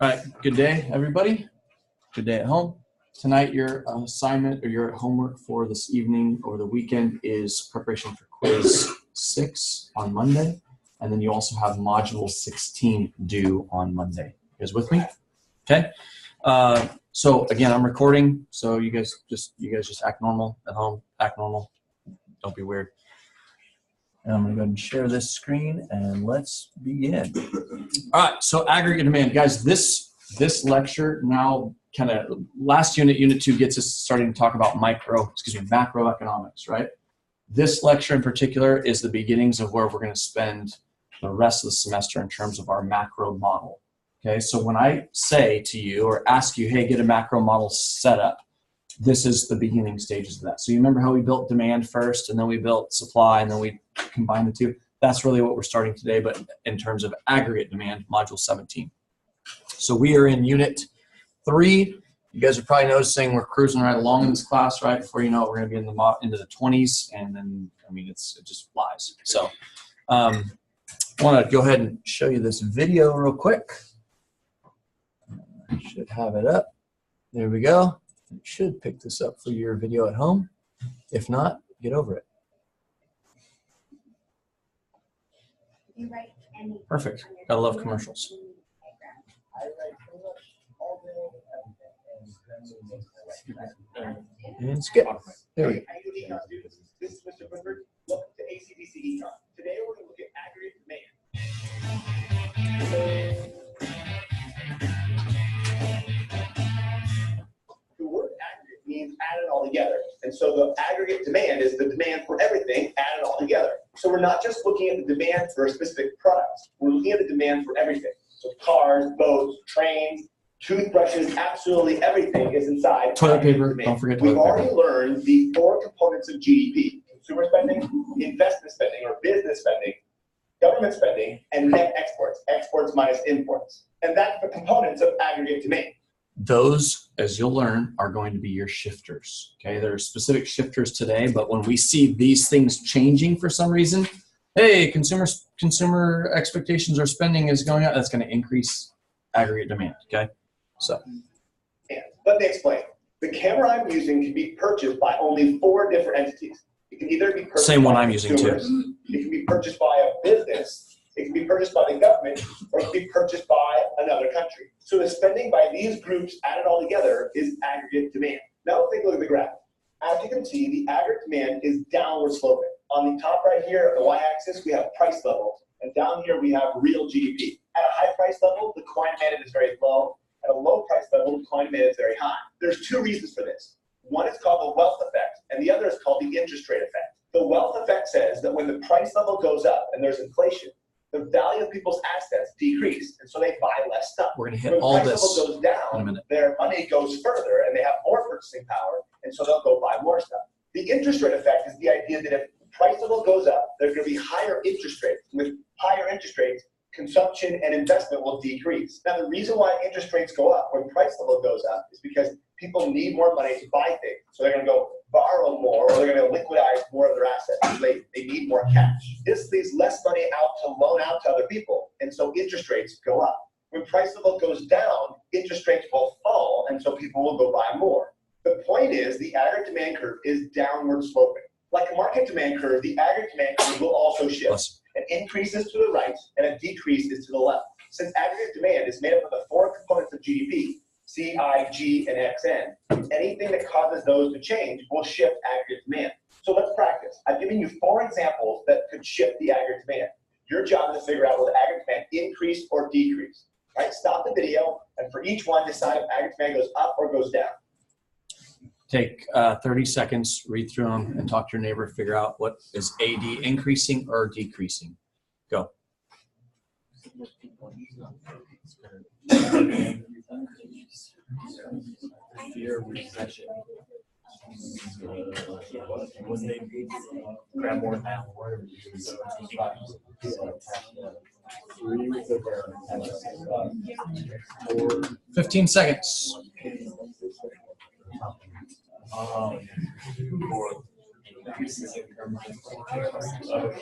All right, good day, everybody. Good day at home. Tonight, your assignment or your homework for this evening over the weekend is preparation for quiz 6 on Monday. And then you also have module 16 due on Monday. You guys with me? Okay. So again, I'm recording. So you guys just act normal at home. Act normal. Don't be weird. And I'm going to go ahead and share this screen and let's begin. All right, so aggregate demand. Guys, this lecture now kind of last unit 2 gets us starting to talk about macroeconomics, right? This lecture in particular is the beginnings of where we're going to spend the rest of the semester in terms of our macro model. Okay, so when I say to you or ask you, hey, get a macro model set up, this is the beginning stages of that. So you remember how we built demand first, and then we built supply, and then we combined the two? That's really what we're starting today, but in terms of aggregate demand, module 17. So we are in unit 3. You guys are probably noticing we're cruising right along in this class, right? Before you know it, we're going to be into the 20s, and then, I mean, it just flies. So I want to go ahead and show you this video real quick. I should have it up. There we go. It should pick this up for your video at home. If not, get over it. Perfect. Gotta love commercials. And skip. There we go. This is Mr. Woodward. Welcome to ACDC Econ. Today we're going to look at aggregate demand. The word aggregate means add it all together. And so the aggregate demand is the demand for everything added all together. So we're not just looking at the demand for a specific product. We're looking at the demand for everything. So cars, boats, trains, toothbrushes, absolutely everything is inside. Toilet paper, don't forget toilet paper. We've already learned the 4 components of GDP: consumer spending, investment spending or business spending, government spending, and net exports, exports minus imports. And that's the components of aggregate demand. Those, as you'll learn, are going to be your shifters. Okay, there are specific shifters today, but when we see these things changing for some reason, hey, consumer expectations or spending is going up, that's going to increase aggregate demand. Okay, so. And let me explain. The camera I'm using can be purchased by only 4 different entities. It can either be purchased Same one by I'm using too. It can be purchased by a business. It can be purchased by the government, or it can be purchased by another country. So the spending by these groups added all together is aggregate demand. Now take a look at the graph. As you can see, the aggregate demand is downward sloping. On the top right here, on the y-axis, we have price level, and down here we have real GDP. At a high price level, the decline demand is very low. At a low price level, the decline demand is very high. There's 2 reasons for this. One is called the wealth effect, and the other is called the interest rate effect. The wealth effect says that when the price level goes up and there's inflation, the value of people's assets decrease, and so they buy less stuff. We're going to hit all this when the price level goes down, in a minute. Their money goes further, and they have more purchasing power, and so they'll go buy more stuff. The interest rate effect is the idea that if the price level goes up, there's going to be higher interest rates. With higher interest rates, consumption and investment will decrease. Now, the reason why interest rates go up when price level goes up is because people need more money to buy things. So they're going to go borrow more, or they're going to liquidize more of their assets. They need more cash. This leaves less money out to loan out to other people, and so interest rates go up. When price level goes down, interest rates will fall, and so people will go buy more. The point is the aggregate demand curve is downward sloping. Like a market demand curve, the aggregate demand curve will also shift. An increase is to the right, and a decrease is to the left. Since aggregate demand is made up of the 4 components of GDP, C, I, G, and XN, anything that causes those to change will shift aggregate demand. So let's practice. I've given you 4 examples that could shift the aggregate demand. Your job is to figure out will the aggregate demand increase or decrease. All right, stop the video, and for each one, decide if aggregate demand goes up or goes down. Take 30 seconds, read through them, and talk to your neighbor, figure out what is AD increasing or decreasing. Go. Fear recession. When they grab more now, 15 seconds. increases income.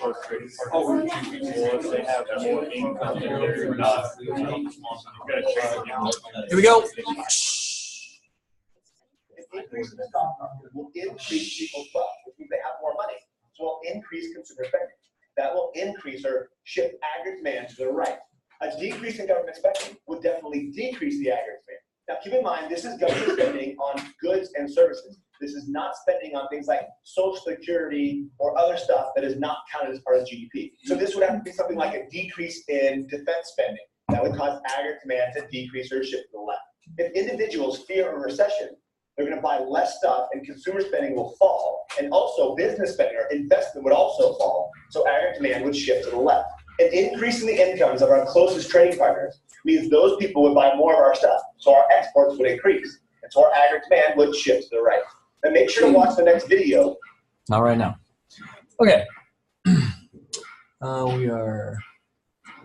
For trading partners, well, if they have more income and they're not, gonna charge you. Here we go. Increase in the stock market will increase people's wealth, which means they have more money. So it'll increase consumer spending. That will increase or shift aggregate demand to the right. A decrease in government spending would definitely decrease the aggregate demand. Now keep in mind, this is government spending on goods and services. This is not spending on things like Social Security or other stuff that is not counted as part of GDP. So this would have to be something like a decrease in defense spending. That would cause aggregate demand to decrease or shift to the left. If individuals fear a recession, they're going to buy less stuff and consumer spending will fall. And also business spending or investment would also fall. So aggregate demand would shift to the left. An increase in the incomes of our closest trading partners means those people would buy more of our stuff. So our exports would increase. And so our aggregate demand would shift to the right. And make sure to watch the next video. Not right now. Okay. We are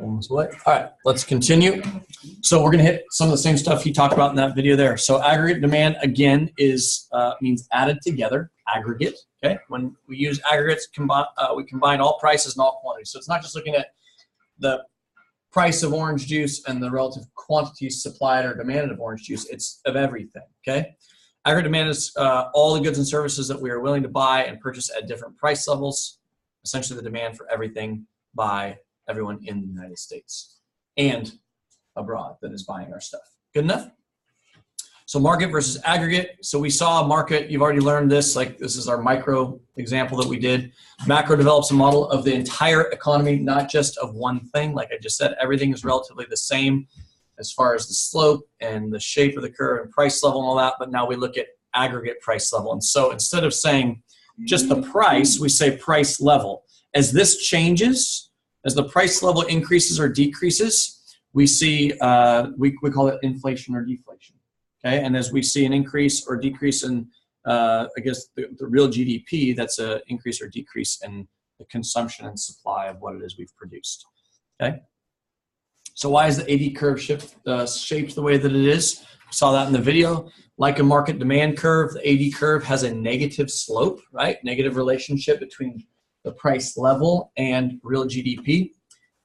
almost what? All right, let's continue. So we're going to hit some of the same stuff he talked about in that video there. So aggregate demand, again, is means added together, aggregate. Okay. When we use aggregates, we combine all prices and all quantities. So it's not just looking at the price of orange juice and the relative quantities supplied or demanded of orange juice. It's of everything. Okay. Aggregate demand is all the goods and services that we are willing to buy and purchase at different price levels, essentially the demand for everything by everyone in the United States and abroad that is buying our stuff. Good enough? So market versus aggregate. So we saw a market, you've already learned this, like this is our micro example that we did. Macro develops a model of the entire economy, not just of one thing. Like I just said, everything is relatively the same as far as the slope and the shape of the curve and price level and all that, but now we look at aggregate price level. And so instead of saying just the price, we say price level. As this changes, as the price level increases or decreases, we see, we call it inflation or deflation, okay? And as we see an increase or decrease in, I guess, the real GDP, that's an increase or decrease in the consumption and supply of what it is we've produced, okay? So why is the AD curve shaped the way that it is? We saw that in the video. Like a market demand curve, the AD curve has a negative slope, right? Negative relationship between the price level and real GDP,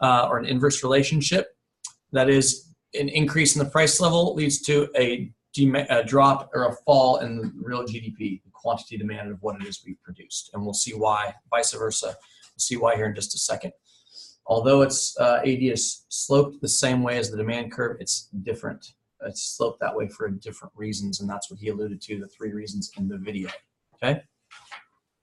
or an inverse relationship. That is, an increase in the price level leads to a drop or a fall in the real GDP, the quantity demanded of what it is we've produced. And we'll see why, vice versa. We'll see why here in just a second. Although it's AD is sloped the same way as the demand curve, it's different. It's sloped that way for different reasons, and that's what he alluded to, the 3 reasons in the video, okay?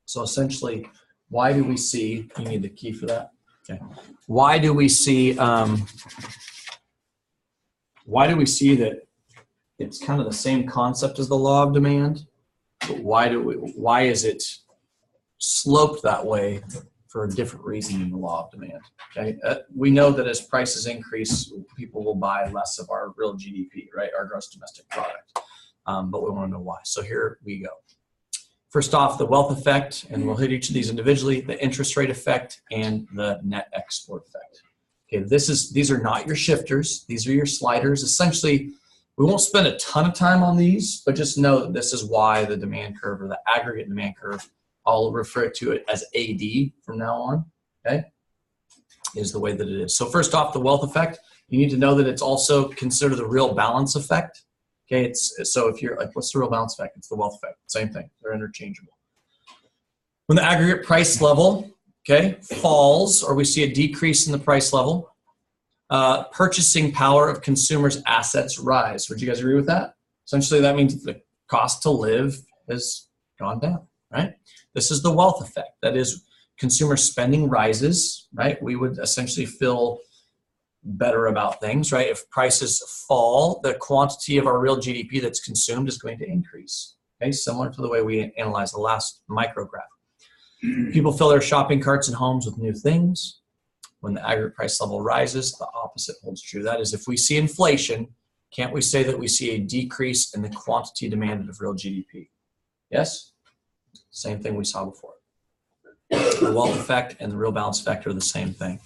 So essentially, why do we see, you need the key for that? Okay. Why do we see that it's kind of the same concept as the law of demand, but why is it sloped that way for a different reason than the law of demand? Okay, we know that as prices increase, people will buy less of our real GDP, right? Our gross domestic product. But we want to know why. So here we go. First off, the wealth effect, and we'll hit each of these individually, the interest rate effect and the net export effect. Okay, these are not your shifters. These are your sliders. Essentially, we won't spend a ton of time on these, but just know that this is why the demand curve or the aggregate demand curve, I'll refer to it as AD from now on, okay, is the way that it is. So first off, the wealth effect, you need to know that it's also considered the real balance effect. Okay, so if you're like, what's the real balance effect? It's the wealth effect, same thing, they're interchangeable. When the aggregate price level, okay, falls, or we see a decrease in the price level, purchasing power of consumers' assets rise. Would you guys agree with that? Essentially, that means the cost to live has gone down, right? This is the wealth effect. That is, consumer spending rises, right? We would essentially feel better about things, right? If prices fall, the quantity of our real GDP that's consumed is going to increase, okay? Similar to the way we analyzed the last micrograph. People fill their shopping carts and homes with new things. When the aggregate price level rises, the opposite holds true. That is, if we see inflation, can't we say that we see a decrease in the quantity demanded of real GDP? Yes? Same thing we saw before. The wealth effect and the real balance effect are the same thing.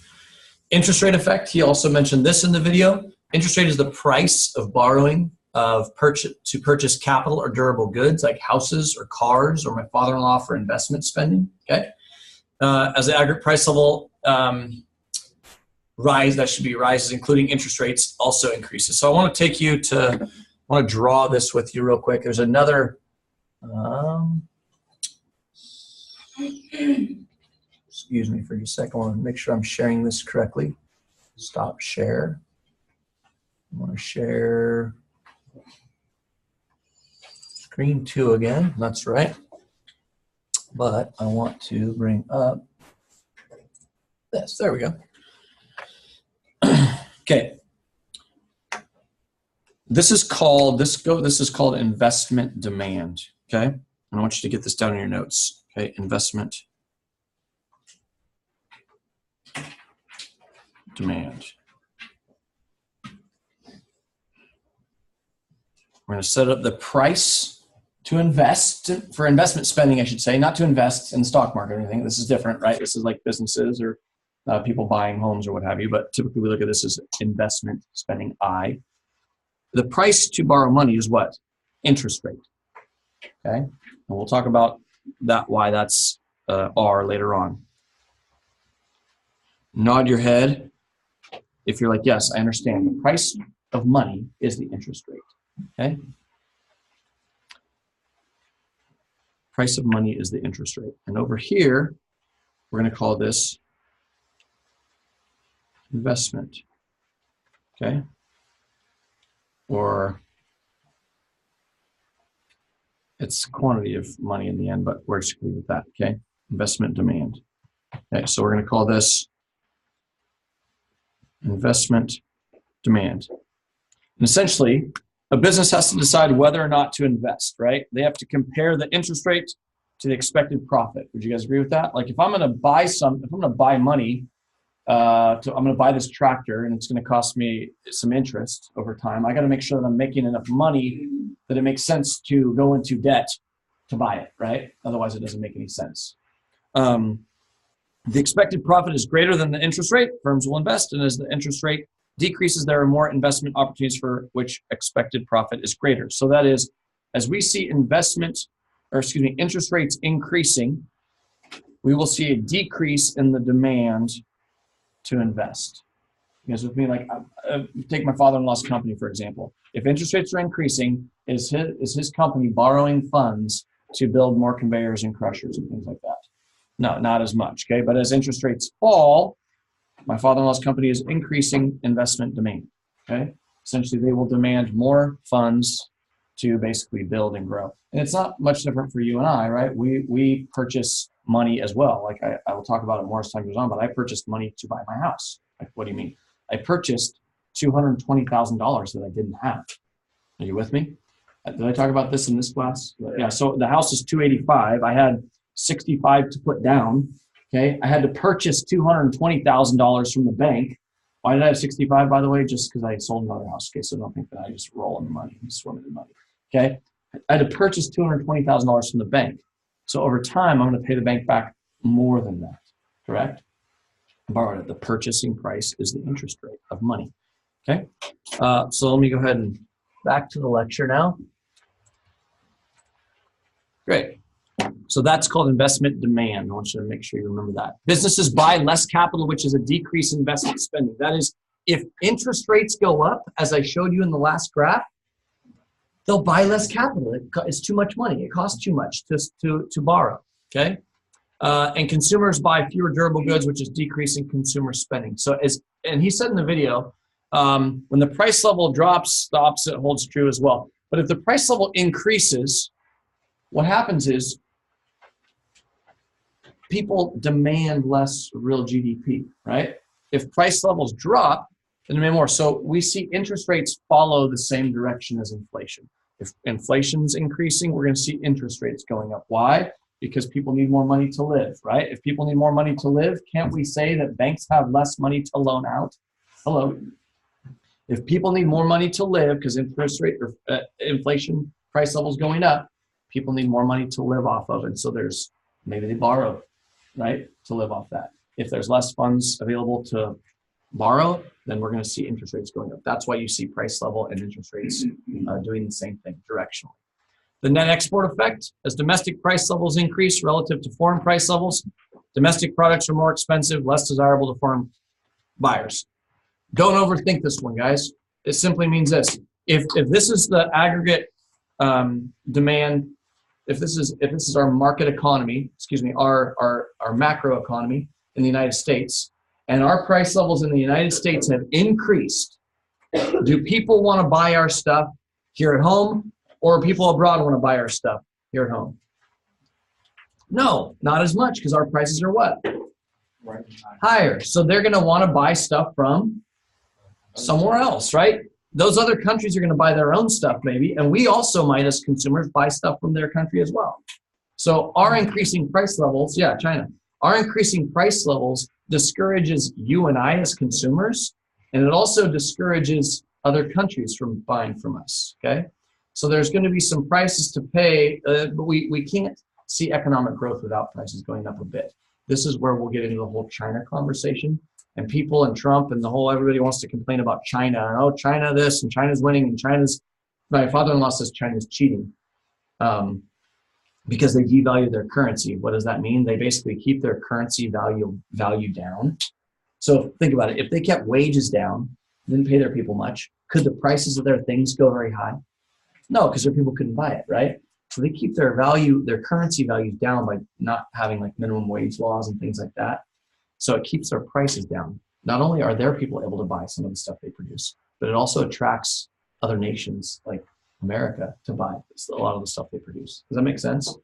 Interest rate effect, he also mentioned this in the video. Interest rate is the price of borrowing of purchase capital or durable goods like houses or cars, or my father-in-law for investment spending. Okay, as the aggregate price level rises, including interest rates, also increases. So I want to take you to, I want to draw this with you real quick. There's another, excuse me for a second. I want to make sure I'm sharing this correctly. Stop share. I want to share screen 2 again. That's right. But I want to bring up this. There we go. Okay. This is called investment demand. Okay. And I want you to get this down in your notes. Okay. Investment demand. We're going to set up the price to invest, for investment spending, I should say, not to invest in the stock market or anything. This is different, right? This is like businesses or people buying homes or what have you. But typically we look at this as investment spending, I. The price to borrow money is what? Interest rate. Okay. And we'll talk about that, why that's R later on. Nod your head if you're like, yes, I understand. The price of money is the interest rate. Okay. Price of money is the interest rate. And over here, we're going to call this investment. Okay. Or it's quantity of money in the end, but we're just going to leave it at that. Okay. Investment demand. Okay. So we're going to call this investment demand. And essentially, a business has to decide whether or not to invest, right? They have to compare the interest rate to the expected profit. Would you guys agree with that? Like if I'm going to buy if I'm going to buy money, I'm going to buy this tractor and it's going to cost me some interest over time. I got to make sure that I'm making enough money that it makes sense to go into debt to buy it, right? Otherwise, it doesn't make any sense. The expected profit is greater than the interest rate. Firms will invest, and as the interest rate decreases, there are more investment opportunities for which expected profit is greater. So that is, as we see interest rates increasing, we will see a decrease in the demand to invest. You guys with me? Like, take my father-in-law's company, for example. If interest rates are increasing, is his company borrowing funds to build more conveyors and crushers and things like that? No, not as much, okay? But as interest rates fall, my father-in-law's company is increasing investment demand, okay? Essentially, they will demand more funds to basically build and grow. And it's not much different for you and I, right? We purchase money as well. Like I will talk about it more as time goes on, but I purchased money to buy my house. Like, what do you mean? I purchased $220,000 that I didn't have. Are you with me? Did I talk about this in this class? Yeah, so the house is $285,000. I had $65,000 to put down. Okay, I had to purchase $220,000 from the bank. Why did I have $65,000, by the way? Just because I sold another house. Okay, so don't think that I just roll in the money, swim in the money. Okay, I had to purchase $220,000 from the bank. So over time, I'm going to pay the bank back more than that. Correct? I borrowed it. The purchasing price is the interest rate of money. Okay, so let me go ahead and back to the lecture now. Great. So that's called investment demand. I want you to make sure you remember that. Businesses buy less capital, which is a decrease in investment spending. That is, if interest rates go up, as I showed you in the last graph, they'll buy less capital. It's too much money. It costs too much to borrow, okay? And consumers buy fewer durable goods, which is decreasing consumer spending. So and he said in the video, when the price level drops, the opposite holds true as well. But if the price level increases, what happens is people demand less real GDP, right? If price levels drop, then demand more. So we see interest rates follow the same direction as inflation. If inflation's increasing, we're going to see interest rates going up. Why? Because people need more money to live, right? If people need more money to live, can't we say that banks have less money to loan out? Hello. If people need more money to live because interest rate or inflation price levels going up, people need more money to live off of. And so maybe they borrow, right, to live off that. If there's less funds available to borrow, then we're going to see interest rates going up. That's why you see price level and interest rates doing the same thing directionally. The net export effect, as domestic price levels increase relative to foreign price levels, domestic products are more expensive, less desirable to foreign buyers. Don't overthink this one, guys. It simply means this. If this is the aggregate demand, if this is our market economy, our macro economy in the United States, and our price levels in the United States have increased, do people want to buy our stuff here at home, or people abroad want to buy our stuff here at home? No, not as much, because our prices are what? Higher. So they're going to want to buy stuff from somewhere else, right? Those other countries are going to buy their own stuff maybe, and we also might, as consumers, buy stuff from their country as well. So our increasing price levels, China, our increasing price levels discourages you and I as consumers, and it also discourages other countries from buying from us, okay? So there's going to be some prices to pay, but we can't see economic growth without prices going up a bit. This is where we'll get into the whole China conversation. And people and Trump and the whole, everybody wants to complain about China. And, oh, China this, and China's winning, and my father-in-law says China's cheating because they devalue their currency. What does that mean? They basically keep their currency value down. So think about it. If they kept wages down, didn't pay their people much, could the prices of their things go very high? No, because their people couldn't buy it, right? So they keep their currency values down by not having like minimum wage laws and things like that. So it keeps their prices down. Not only are their people able to buy some of the stuff they produce, but it also attracts other nations like America to buy a lot of the stuff they produce. Does that make sense?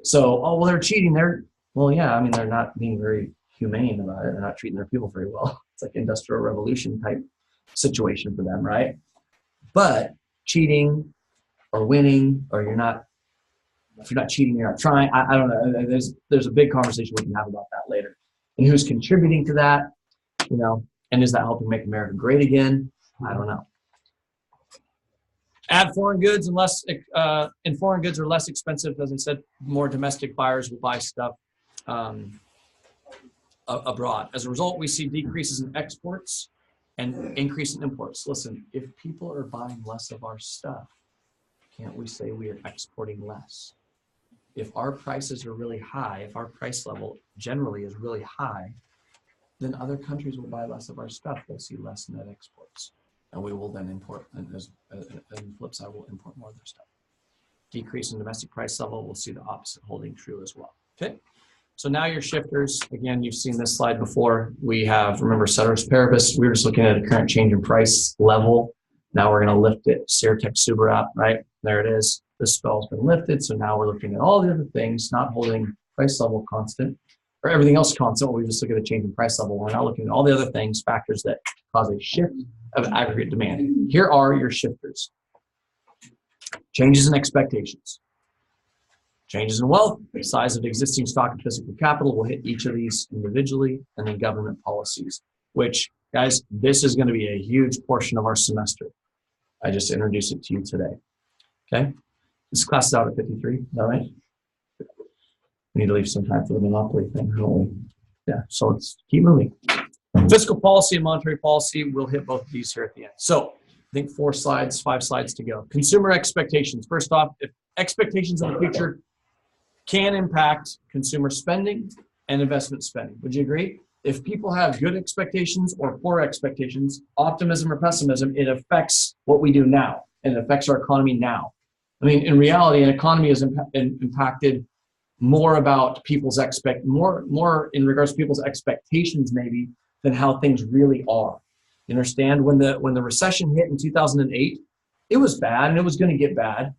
So, oh, well, they're cheating. They're not being very humane about it. They're not treating their people very well. It's like Industrial Revolution type situation for them, right? But cheating or winning, or if you're not cheating, you're not trying. I don't know. There's a big conversation we can have about that later. And who's contributing to that, and is that helping make America great again? I don't know. Add foreign goods and foreign goods are less expensive. As I said, more domestic buyers will buy stuff abroad. As a result, we see decreases in exports and increase in imports. Listen, if people are buying less of our stuff, can't we say we are exporting less? If our prices are really high, if our price level generally is really high, then other countries will buy less of our stuff. We'll see less net exports. And we will then import, and the flip side, we'll import more of their stuff. Decrease in domestic price level, we'll see the opposite holding true as well. Okay, so now your shifters, again, you've seen this slide before. We have, remember, ceteris paribus. We were just looking at a current change in price level. Now we're going to lift it, Seartec Super app, right? There it is. This spell's been lifted. So now we're looking at all the other things, not holding price level constant, or everything else constant. We just look at a change in price level. We're now looking at all the other things, factors that cause a shift of aggregate demand. Here are your shifters. Changes in expectations. Changes in wealth, the size of existing stock and physical capital will hit each of these individually, and then government policies, which, guys, this is going to be a huge portion of our semester. I just introduced it to you today. Okay? This class is out at 53, is that right? We need to leave some time for the monopoly thing, don't we? Yeah, so let's keep moving. Fiscal policy and monetary policy, we'll hit both of these here at the end. So I think 5 slides to go. Consumer expectations. First off, if expectations of the future can impact consumer spending and investment spending. Would you agree? If people have good expectations or poor expectations, optimism or pessimism, it affects what we do now, and it affects our economy now. I mean, in reality, an economy is impacted more about people's more in regards to people's expectations maybe than how things really are. You understand? When the recession hit in 2008, it was bad and it was going to get bad.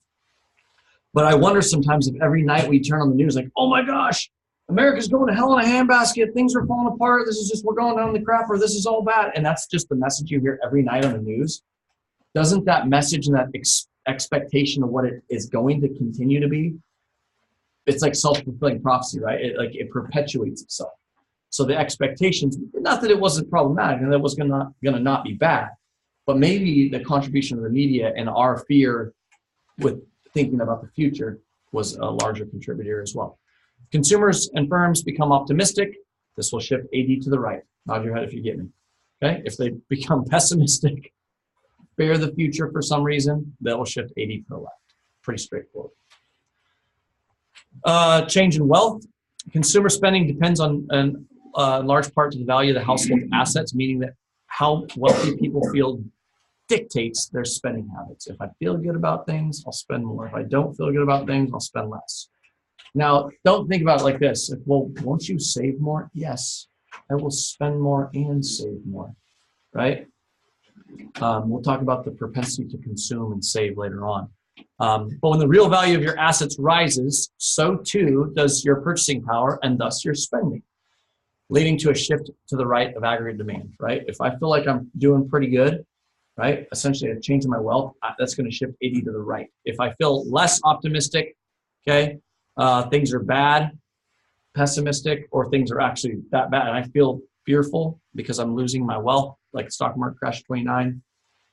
But I wonder sometimes if every night we turn on the news like, oh my gosh, America's going to hell in a handbasket, things are falling apart, we're going down the crap, or this is all bad. And that's just the message you hear every night on the news. Doesn't that message and that expectation of what it is going to continue to be, it's like self-fulfilling prophecy, right? It perpetuates itself. So the expectations, not that it wasn't problematic and that it was gonna not be bad, but maybe the contribution of the media and our fear with thinking about the future was a larger contributor as well. Consumers and firms become optimistic. This will shift AD to the right. Nod your head if you get me. Okay, if they become pessimistic, fear the future for some reason, that will shift AD to the left. Pretty straightforward. Change in wealth. Consumer spending depends on in large part to the value of the household assets, meaning that how wealthy people feel dictates their spending habits. If I feel good about things, I'll spend more. If I don't feel good about things, I'll spend less. Now, don't think about it like this. Well, won't you save more? Yes, I will spend more and save more, right? We'll talk about the propensity to consume and save later on. But when the real value of your assets rises, so too does your purchasing power and thus your spending, leading to a shift to the right of aggregate demand, right? If I feel like I'm doing pretty good, right, essentially a change in my wealth, that's going to shift AD to the right. If I feel less optimistic, okay, things are bad, pessimistic, or things are actually that bad, and I feel fearful because I'm losing my wealth, like the stock market crash 29,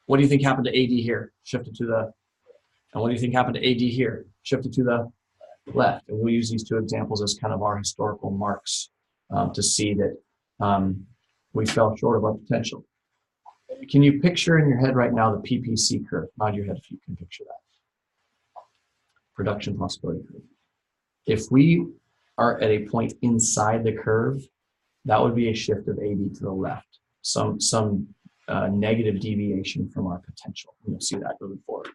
what do you think happened to AD here? Shifted to the, and what do you think happened to AD here? Shifted to the left. And we'll use these two examples as kind of our historical marks to see that we fell short of our potential. Can you picture in your head right now the PPC curve? Nod your head if you can picture that. Production possibility curve. If we are at a point inside the curve, that would be a shift of AD to the left. Some negative deviation from our potential. You'll see that moving forward.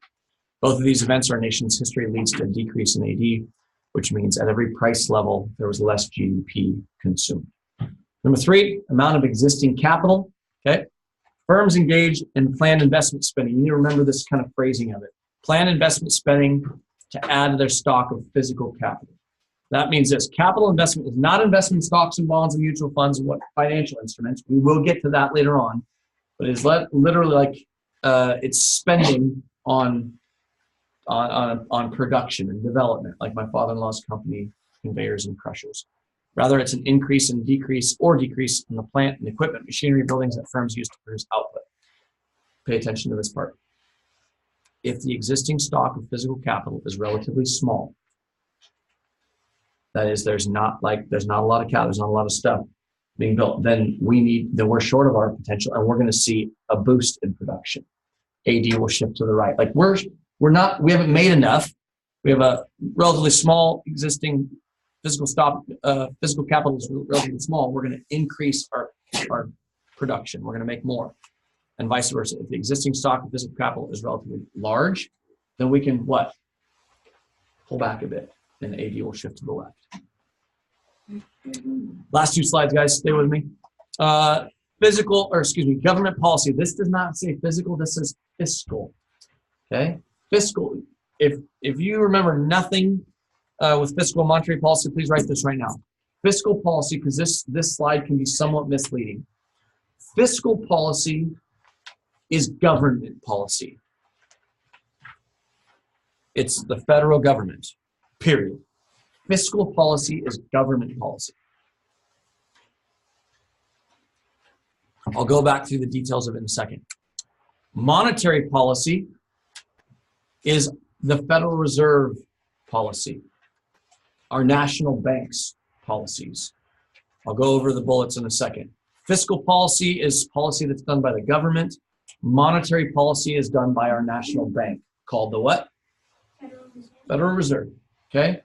Both of these events in our nation's history leads to a decrease in AD, which means at every price level, there was less GDP consumed. Number 3, amount of existing capital, okay? Firms engage in planned investment spending. You need to remember this kind of phrasing of it. Planned investment spending to add to their stock of physical capital. That means this, capital investment is not investment in stocks and bonds and mutual funds and what financial instruments. We will get to that later on, but it's literally like it's spending on production and development, like my father-in-law's company, conveyors and crushers. Rather, it's an increase and decrease in the plant and equipment, machinery, buildings that firms use to produce output. Pay attention to this part. If the existing stock of physical capital is relatively small, that is, there's not a lot of capital, there's not a lot of stuff being built, then we're short of our potential, and we're going to see a boost in production. AD will shift to the right. Like we haven't made enough. We have a relatively small existing physical capital is relatively small. We're going to increase our production. We're going to make more, and vice versa. If the existing stock of physical capital is relatively large, then we can what? Pull back a bit, and AD will shift to the left. Last 2 slides, guys. Stay with me. Government policy. This does not say physical. This says fiscal. Okay, fiscal. If you remember nothing with fiscal monetary policy, please write this right now. Fiscal policy, because this slide can be somewhat misleading. Fiscal policy is government policy. It's the federal government, period. Fiscal policy is government policy. I'll go back through the details of it in a second. Monetary policy is the Federal Reserve policy, our national banks policies. I'll go over the bullets in a second. Fiscal policy is policy that's done by the government. Monetary policy is done by our national bank, called the what? Federal Reserve. Okay?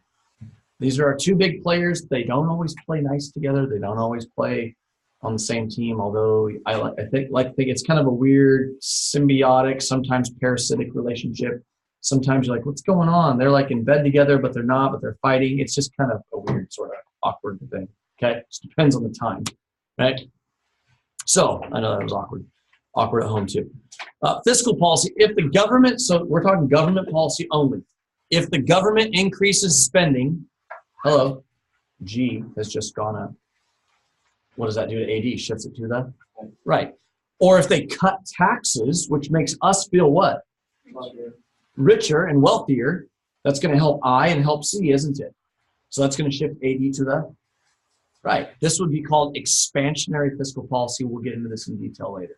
These are our 2 big players. They don't always play nice together. They don't always play on the same team, although I think it's kind of a weird symbiotic, sometimes parasitic relationship. Sometimes you're like, what's going on? They're like in bed together, but they're not, but they're fighting. It's just kind of a weird sort of awkward thing. Okay? It depends on the time, right? So I know that was awkward at home too. Fiscal policy, if the government, so we're talking government policy only. If the government increases spending, G has just gone up. What does that do to AD? Shifts it to the right. Or if they cut taxes, which makes us feel what? Richer and wealthier, that's going to help I and help C, isn't it? So that's going to shift AD to the right. This would be called expansionary fiscal policy. We'll get into this in detail later.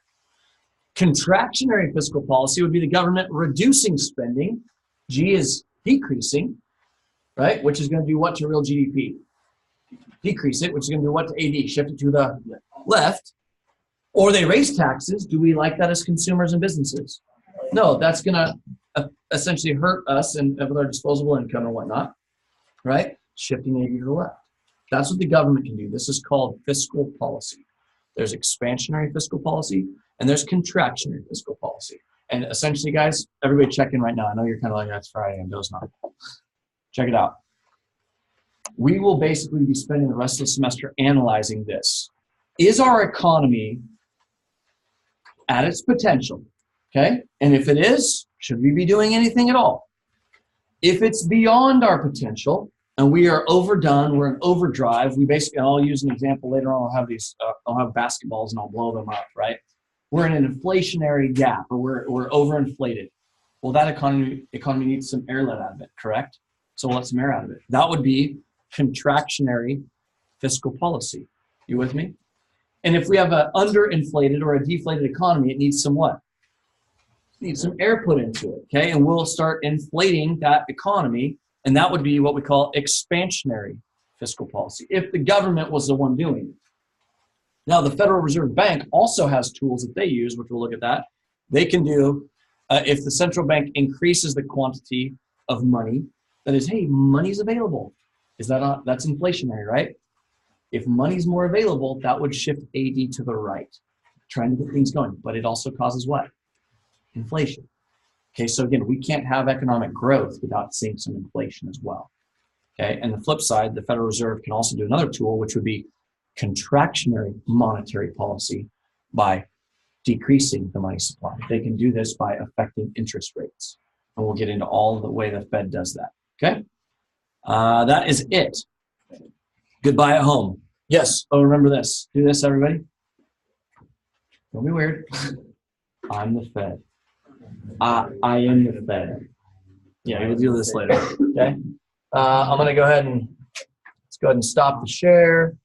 Contractionary fiscal policy would be the government reducing spending. G is decreasing, right? Which is going to do what to real GDP? Decrease it, which is going to do what to AD? Shift it to the left. Or they raise taxes. Do we like that as consumers and businesses? No, that's going to essentially hurt us and with our disposable income and whatnot, right? Shifting AD to the left. That's what the government can do. This is called fiscal policy. There's expansionary fiscal policy and there's contractionary fiscal policy. And essentially, guys, everybody check in right now. I know you're kind of like, that's Friday, I'm dozing off. Check it out. We will basically be spending the rest of the semester analyzing this. Is our economy at its potential? Okay? And if it is, should we be doing anything at all? If it's beyond our potential and we are overdone, we're in overdrive, we basically, and I'll use an example later on, I'll have basketballs and I'll blow them up, right? We're in an inflationary gap or we're overinflated. Well, that economy needs some air let out of it, correct? So we'll let some air out of it. That would be contractionary fiscal policy. You with me? And if we have an underinflated or a deflated economy, it needs some what? It needs some air put into it, okay? And we'll start inflating that economy, and that would be what we call expansionary fiscal policy, if the government was the one doing it. Now, the Federal Reserve Bank also has tools that they use, which we'll look at that. They can do, if the central bank increases the quantity of money, that is, hey, money's available. That's inflationary, right? If money's more available, that would shift AD to the right, trying to get things going. But it also causes what? Inflation. Okay, so again, we can't have economic growth without seeing some inflation as well. Okay, and the flip side, the Federal Reserve can also do another tool, which would be contractionary monetary policy by decreasing the money supply. They can do this by affecting interest rates. And we'll get into all the way the Fed does that. Okay, that is it. Goodbye at home. Yes. Oh, remember this. Do this, everybody. Don't be weird. I'm the Fed. I am the Fed. Yeah, we'll do this later. Okay. I'm gonna go ahead and stop the share.